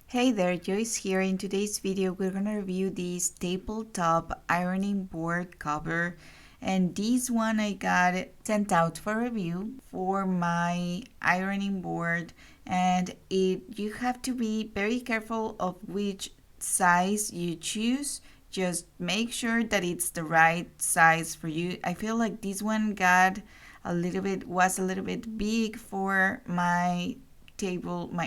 Hey there, Joyce here. In today's video, we're gonna review this tabletop ironing board cover, and this one I got it sent out for review for my ironing board, and you have to be very careful of which size you choose. Just make sure that it's the right size for you. I feel like this one was a little bit big for my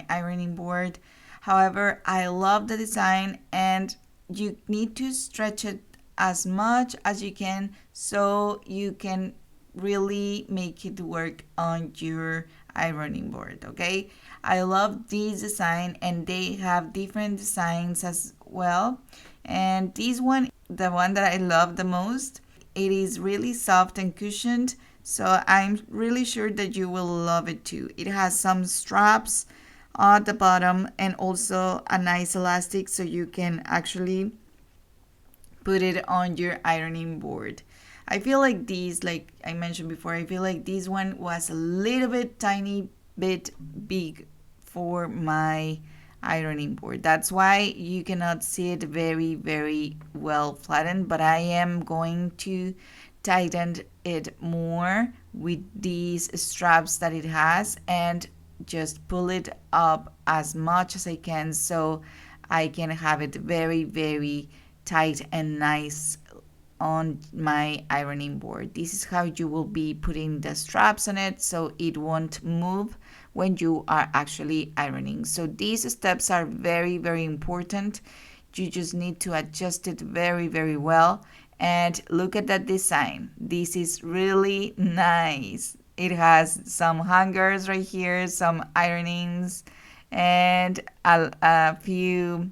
ironing board. However, I love the design, and you need to stretch it as much as you can so you can really make it work on your ironing board. Okay, I love this design, and they have different designs as well, and this one, the one that I love the most, it is really soft and cushioned, so I'm really sure that you will love it too. It has some straps at the bottom and also a nice elastic so you can actually put it on your ironing board. I feel like these, like I mentioned before, I feel like this one was a little bit tiny bit big for my ironing board. That's why you cannot see it very well flattened, but I am going to tighten it more with these straps that it has and just pull it up as much as I can so I can have it very tight and nice on my ironing board. This is how you will be putting the straps on it so it won't move when you are actually ironing. So these steps are very important. You just need to adjust it very well. And look at that design. This is really nice. It has some hangers right here, some ironings, and a few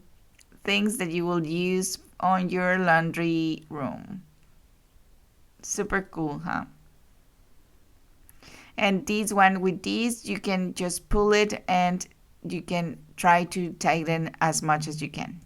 things that you will use on your laundry room. Super cool, huh? And with this, you can just pull it and you can try to tighten as much as you can.